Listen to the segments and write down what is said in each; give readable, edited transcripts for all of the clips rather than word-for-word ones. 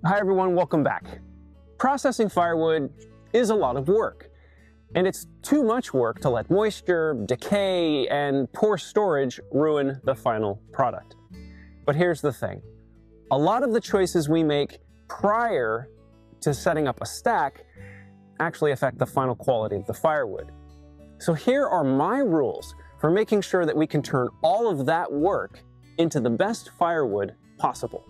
Hi everyone, welcome back. Processing firewood is a lot of work, and it's too much work to let moisture, decay, and poor storage ruin the final product. But here's the thing. A lot of the choices we make prior to setting up a stack actually affect the final quality of the firewood. So here are my rules for making sure that we can turn all of that work into the best firewood possible.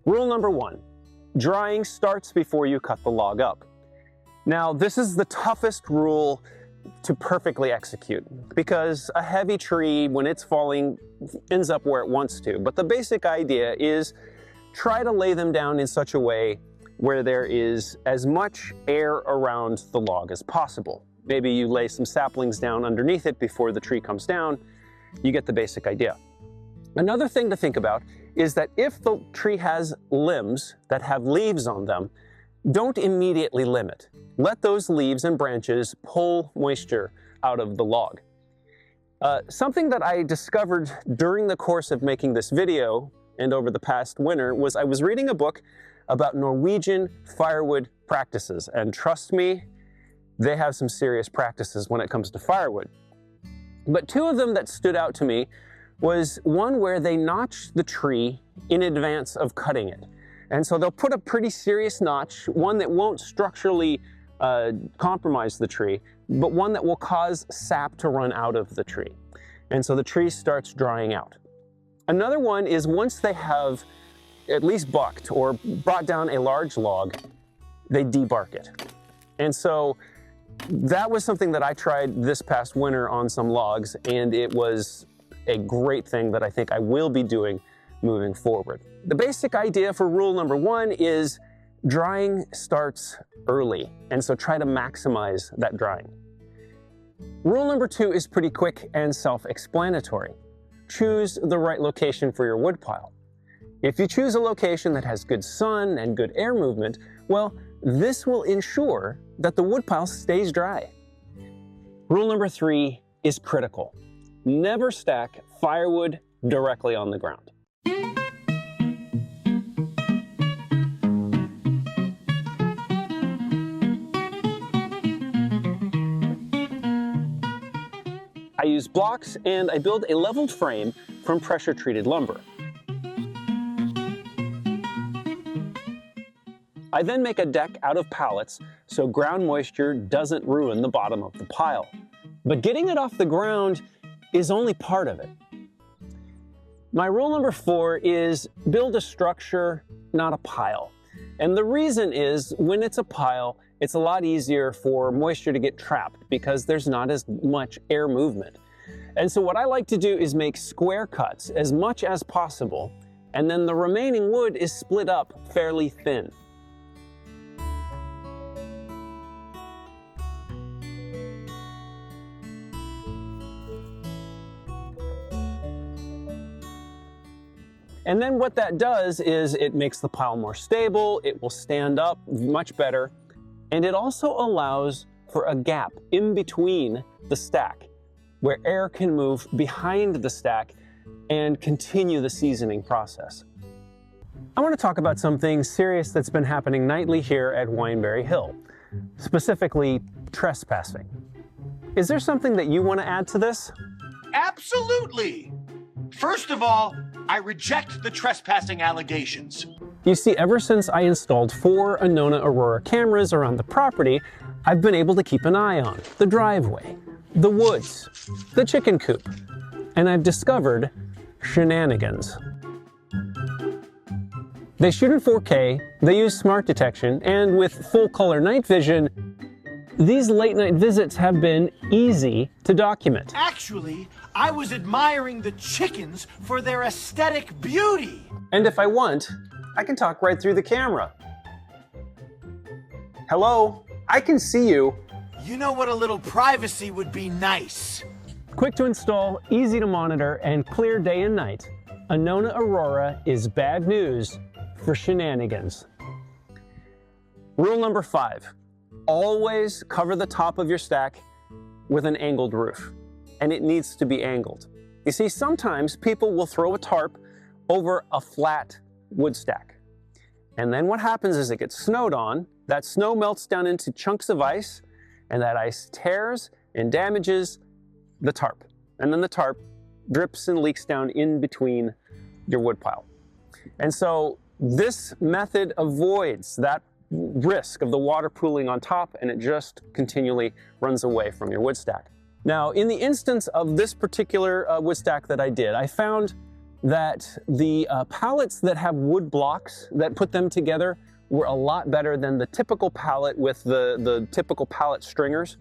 Rule number one, drying starts before you cut the log up. Now, this is the toughest rule to perfectly execute because a heavy tree, when it's falling, ends up where it wants to. But the basic idea is try to lay them down in such a way where there is as much air around the log as possible. Maybe you lay some saplings down underneath it before the tree comes down. You get the basic idea. Another thing to think about is that if the tree has limbs that have leaves on them, don't immediately limb it. Let those leaves and branches pull moisture out of the log. Something that I discovered during the course of making this video and over the past winter was I was reading a book about Norwegian firewood practices, and trust me, they have some serious practices when it comes to firewood. But two of them that stood out to me was one where they notch the tree in advance of cutting it. And so they'll put a pretty serious notch, one that won't structurally compromise the tree, but one that will cause sap to run out of the tree. And so the tree starts drying out. Another one is once they have at least bucked or brought down a large log, they debark it. And so that was something that I tried this past winter on some logs, and it was a great thing that I think I will be doing moving forward. The basic idea for rule number one is drying starts early, and so try to maximize that drying. Rule number two is pretty quick and self-explanatory. Choose the right location for your woodpile. If you choose a location that has good sun and good air movement, well, this will ensure that the woodpile stays dry. Rule number three is critical. Never stack firewood directly on the ground. I use blocks and I build a leveled frame from pressure-treated lumber. I then make a deck out of pallets so ground moisture doesn't ruin the bottom of the pile. But getting it off the ground is only part of it. My rule number four is build a structure, not a pile. And the reason is when it's a pile, it's a lot easier for moisture to get trapped because there's not as much air movement. And so what I like to do is make square cuts as much as possible, and then the remaining wood is split up fairly thin. And then what that does is it makes the pile more stable, it will stand up much better, and it also allows for a gap in between the stack where air can move behind the stack and continue the seasoning process. I want to talk about something serious that's been happening nightly here at Wineberry Hill, specifically trespassing. Is there something that you want to add to this? Absolutely! First of all, I reject the trespassing allegations. You see, ever since I installed 4 Anona Aurora cameras around the property, I've been able to keep an eye on the driveway, the woods, the chicken coop, and I've discovered shenanigans. They shoot in 4K, they use smart detection, and with full color night vision, these late night visits have been easy to document. Actually, I was admiring the chickens for their aesthetic beauty. And if I want, I can talk right through the camera. Hello, I can see you. You know what, a little privacy would be nice. Quick to install, easy to monitor, and clear day and night. Annona Aurora is bad news for shenanigans. Rule number 5, always cover the top of your stack with an angled roof, and it needs to be angled. You see, sometimes people will throw a tarp over a flat wood stack. And then what happens is it gets snowed on, that snow melts down into chunks of ice, and that ice tears and damages the tarp. And then the tarp drips and leaks down in between your wood pile. And so this method avoids that risk of the water pooling on top, and it just continually runs away from your wood stack. Now, in the instance of this particular wood stack that I did, I found that the pallets that have wood blocks that put them together were a lot better than the typical pallet with the typical pallet stringers.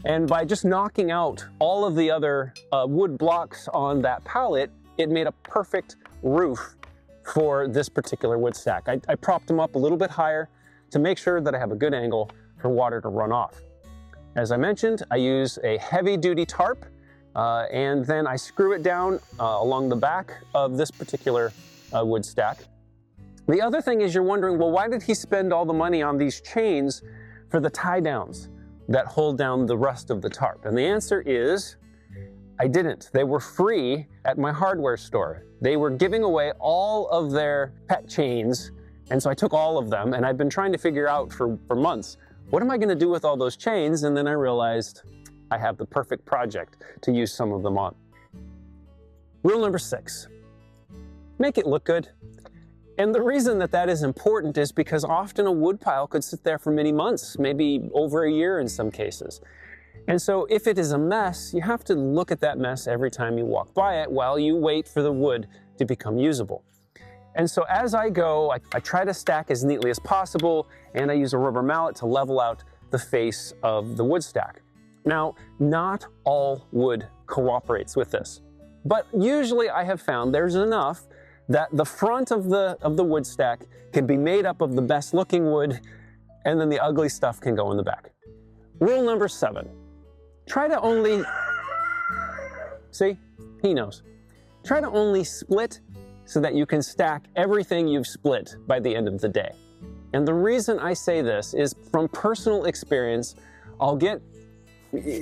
And by just knocking out all of the other wood blocks on that pallet, it made a perfect roof for this particular wood stack. I propped them up a little bit higher to make sure that I have a good angle for water to run off. As I mentioned, I use a heavy-duty tarp, and then I screw it down along the back of this particular wood stack. The other thing is, you're wondering, well, why did he spend all the money on these chains for the tie-downs that hold down the rest of the tarp? And the answer is, I didn't. They were free at my hardware store. They were giving away all of their pet chains, and so I took all of them, and I've been trying to figure out for months, what am I gonna do with all those chains? And then I realized I have the perfect project to use some of them on. Rule number 6, make it look good. And the reason that that is important is because often a wood pile could sit there for many months, maybe over a year in some cases. And so if it is a mess, you have to look at that mess every time you walk by it while you wait for the wood to become usable. And so as I go, I try to stack as neatly as possible, and I use a rubber mallet to level out the face of the wood stack. Now, not all wood cooperates with this, but usually I have found there's enough that the front of the wood stack can be made up of the best looking wood, and then the ugly stuff can go in the back. Rule number 7, try to only, see, he knows. Try to only split so that you can stack everything you've split by the end of the day. And the reason I say this is from personal experience. I'll get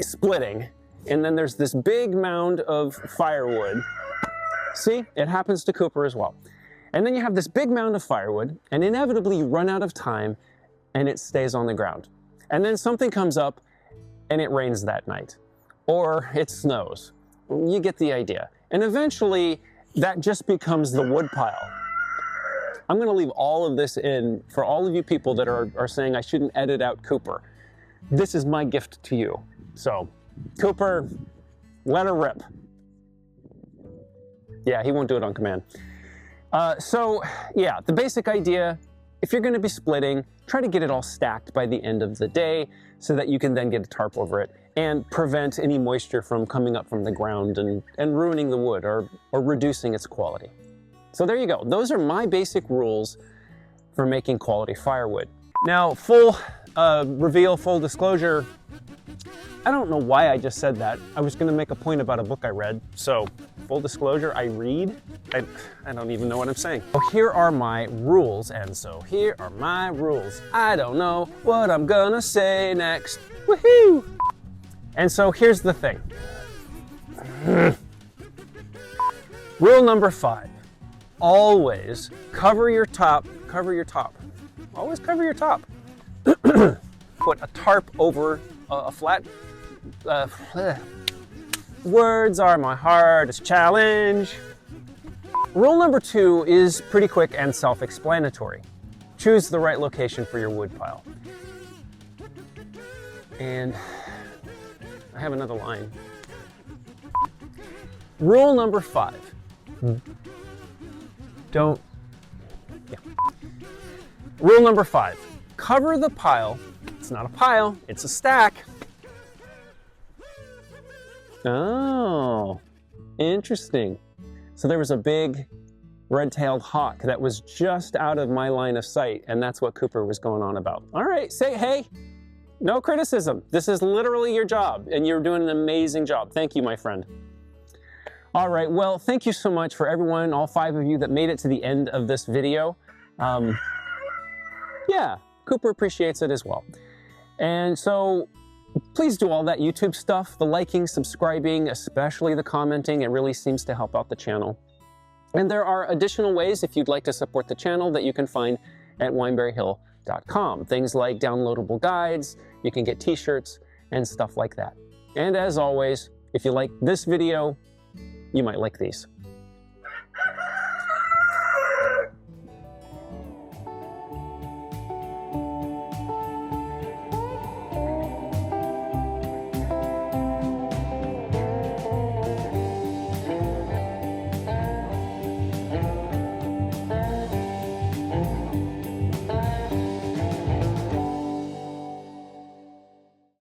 splitting, and then there's this big mound of firewood. See, it happens to Cooper as well. And then you have this big mound of firewood, and inevitably you run out of time, and it stays on the ground. And then something comes up, and it rains that night, or it snows. You get the idea. And eventually, that just becomes the wood pile. I'm gonna leave all of this in for all of you people that are saying I shouldn't edit out Cooper. This is my gift to you. So, Cooper, let her rip. Yeah, he won't do it on command. So, yeah, the basic idea, if you're gonna be splitting, try to get it all stacked by the end of the day so that you can then get a tarp over it and prevent any moisture from coming up from the ground and ruining the wood or reducing its quality. So there you go. Those are my basic rules for making quality firewood. Now, full reveal, full disclosure, I don't know why I just said that. I was gonna make a point about a book I read. So, full disclosure, I read. I don't even know what I'm saying. So here are my rules, and so here are my rules. I don't know what I'm gonna say next. Woohoo! And so here's the thing. Rule number 5, always cover your top. Always cover your top. Put a tarp over a flat, words are my hardest challenge. Rule number 2 is pretty quick and self-explanatory. Choose the right location for your wood pile. And I have another line. Rule number 5. Rule number 5. Cover the pile. It's not a pile, it's a stack. Oh, interesting. So there was a big red-tailed hawk that was just out of my line of sight, and that's what Cooper was going on about. All right, say hey. No criticism. This is literally your job, and you're doing an amazing job. Thank you, my friend. All right, well, thank you so much for everyone, all 5 of you that made it to the end of this video. Yeah, Cooper appreciates it as well. And so please do all that YouTube stuff, the liking, subscribing, especially the commenting. It really seems to help out the channel. And there are additional ways if you'd like to support the channel that you can find at wineberryhill.com. Things like downloadable guides, you can get t-shirts and stuff like that. And as always, if you like this video, you might like these.